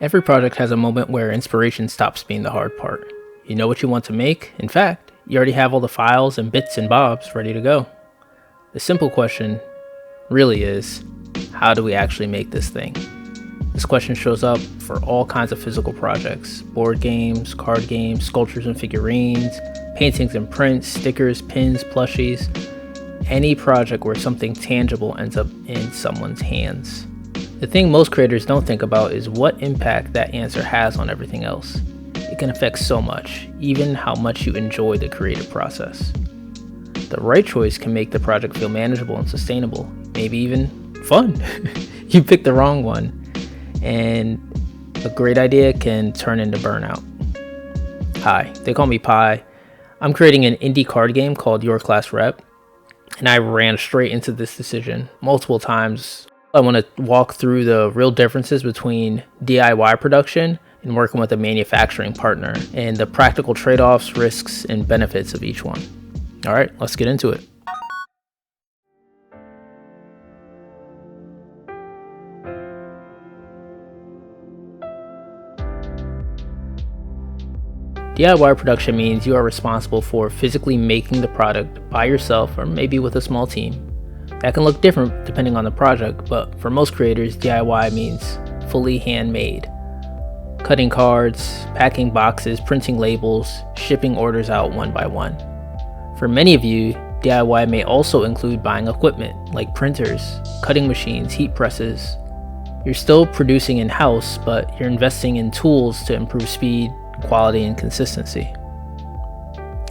Every project has a moment where inspiration stops being the hard part. You know what you want to make. In fact, you already have all the files and bits and bobs ready to go. The simple question really is, how do we actually make this thing? This question shows up for all kinds of physical projects: board games, card games, sculptures and figurines, paintings and prints, stickers, pins, plushies, any project where something tangible ends up in someone's hands. The thing most creators don't think about is what impact that answer has on everything else. It can affect so much, even how much you enjoy the creative process. The right choice can make the project feel manageable and sustainable, maybe even fun. You picked the wrong one, and a great idea can turn into burnout. Hi, they call me Pi. I'm creating an indie card game called Your Class Rep, and I ran straight into this decision multiple times. I want to walk through the real differences between DIY production and working with a manufacturing partner, and the practical trade-offs, risks, and benefits of each one. All right, let's get into it. DIY production means you are responsible for physically making the product by yourself or maybe with a small team. That can look different depending on the project, but for most creators, DIY means fully handmade. Cutting cards, packing boxes, printing labels, shipping orders out one by one. For many of you, DIY may also include buying equipment like printers, cutting machines, heat presses. You're still producing in-house, but you're investing in tools to improve speed, quality, and consistency.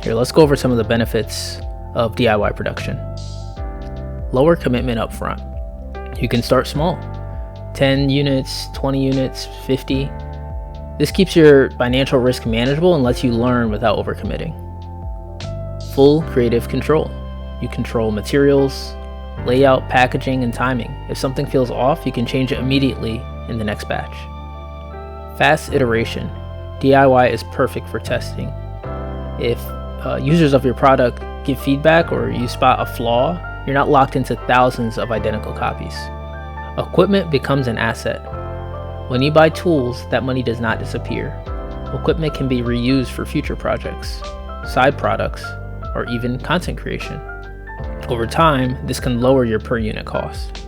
Here, let's go over some of the benefits of DIY production. Lower commitment up front. You can start small, 10 units, 20 units, 50. This keeps your financial risk manageable and lets you learn without overcommitting. Full creative control. You control materials, layout, packaging, and timing. If something feels off, you can change it immediately in the next batch. Fast iteration. DIY is perfect for testing. If users of your product give feedback or you spot a flaw, you're not locked into thousands of identical copies. Equipment becomes an asset. When you buy tools, that money does not disappear. Equipment can be reused for future projects, side products, or even content creation. Over time, this can lower your per unit cost.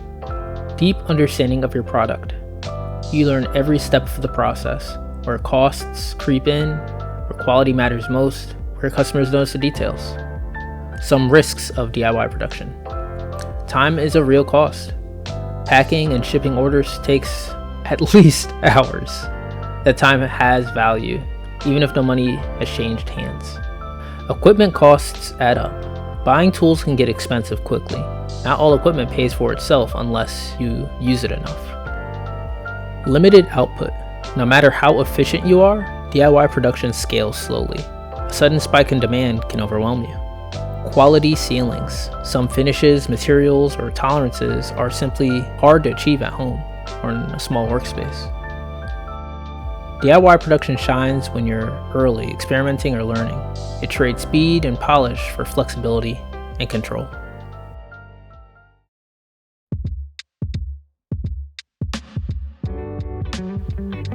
Deep understanding of your product. You learn every step of the process, where costs creep in, where quality matters most, where customers notice the details. Some risks of DIY production. Time is a real cost. Packing and shipping orders takes at least hours. That time has value, even if no money has changed hands. Equipment costs add up. Buying tools can get expensive quickly. Not all equipment pays for itself unless you use it enough. Limited output. No matter how efficient you are, DIY production scales slowly. A sudden spike in demand can overwhelm you. Quality ceilings. Some finishes, materials, or tolerances are simply hard to achieve at home or in a small workspace. DIY production shines when you're early, experimenting or learning. It trades speed and polish for flexibility and control.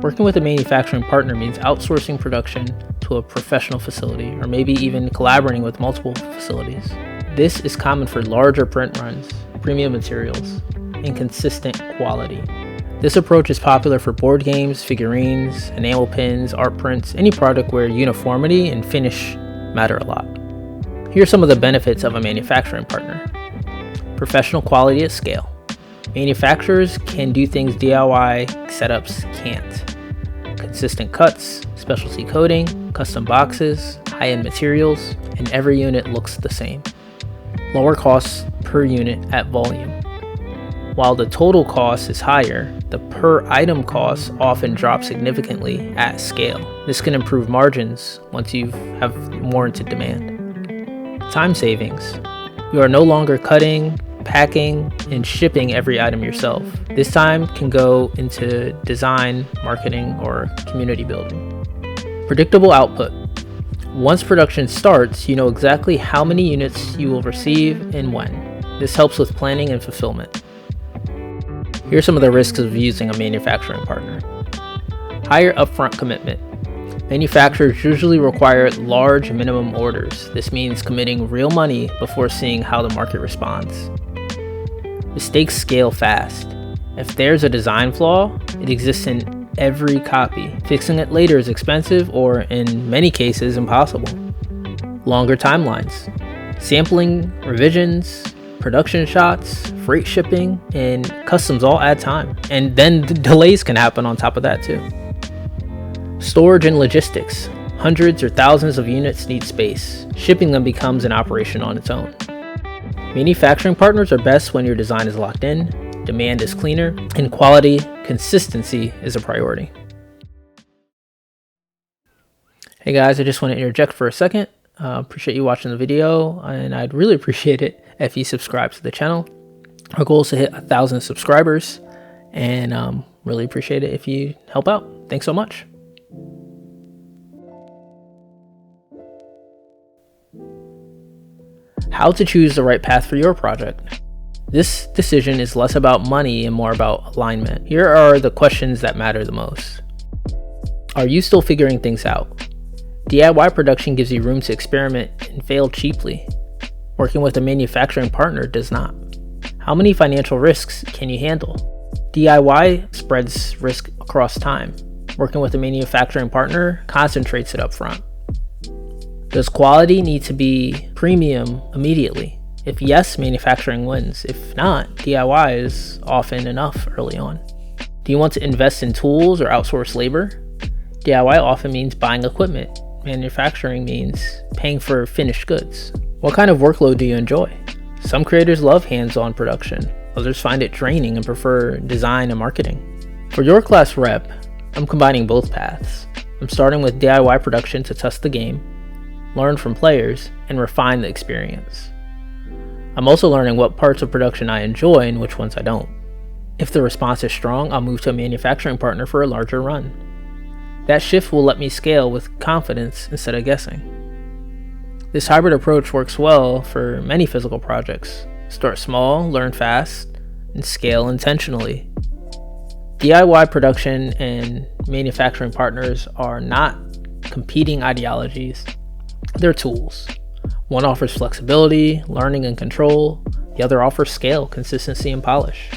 Working with a manufacturing partner means outsourcing production to a professional facility, or maybe even collaborating with multiple facilities. This is common for larger print runs, premium materials, and consistent quality. This approach is popular for board games, figurines, enamel pins, art prints, any product where uniformity and finish matter a lot. Here are some of the benefits of a manufacturing partner. Professional quality at scale. Manufacturers can do things DIY setups can't. Consistent cuts, specialty coating, custom boxes, high-end materials, and every unit looks the same. Lower costs per unit at volume. While the total cost is higher, the per item costs often drop significantly at scale. This can improve margins once you have warranted demand. Time savings. You are no longer cutting, packing, and shipping every item yourself. This time can go into design, marketing, or community building. Predictable output. Once production starts, you know exactly how many units you will receive and when. This helps with planning and fulfillment. Here are some of the risks of using a manufacturing partner. Higher upfront commitment. Manufacturers usually require large minimum orders. This means committing real money before seeing how the market responds. Mistakes scale fast. If there's a design flaw, it exists in every copy. Fixing it later is expensive or, in many cases, impossible. Longer timelines. Sampling, revisions, production shots, freight shipping, and customs all add time. And then delays can happen on top of that too. Storage and logistics. Hundreds or thousands of units need space. Shipping them becomes an operation on its own. Manufacturing partners are best when your design is locked in, demand is cleaner, and quality consistency is a priority. Hey guys, I just want to interject for a second. Appreciate you watching the video, and I'd really appreciate it if you subscribe to the channel. Our goal is to hit 1,000 subscribers, and really appreciate it if you help out. Thanks so much. How to choose the right path for your project. This decision is less about money and more about alignment. Here are the questions that matter the most. Are you still figuring things out? DIY production gives you room to experiment and fail cheaply. Working with a manufacturing partner does not. How many financial risks can you handle? DIY spreads risk across time. Working with a manufacturing partner concentrates it up front. Does quality need to be premium immediately? If yes, manufacturing wins. If not, DIY is often enough early on. Do you want to invest in tools or outsource labor? DIY often means buying equipment. Manufacturing means paying for finished goods. What kind of workload do you enjoy? Some creators love hands-on production. Others find it draining and prefer design and marketing. For your class rep, I'm combining both paths. I'm starting with DIY production to test the game, learn from players, and refine the experience. I'm also learning what parts of production I enjoy and which ones I don't. If the response is strong, I'll move to a manufacturing partner for a larger run. That shift will let me scale with confidence instead of guessing. This hybrid approach works well for many physical projects. Start small, learn fast, and scale intentionally. DIY production and manufacturing partners are not competing ideologies. They're tools. One offers flexibility, learning, and control. The other offers scale, consistency, and polish.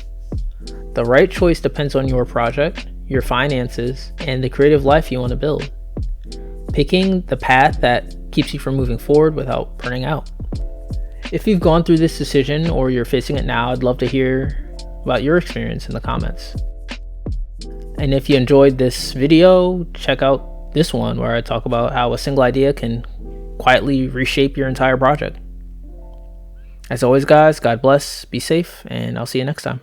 The right choice depends on your project, your finances, and the creative life you want to build. Picking the path that keeps you from moving forward without burning out. If you've gone through this decision or you're facing it now, I'd love to hear about your experience in the comments. And if you enjoyed this video, check out this one where I talk about how a single idea can quietly reshape your entire project. As always, guys, God bless, be safe, and I'll see you next time.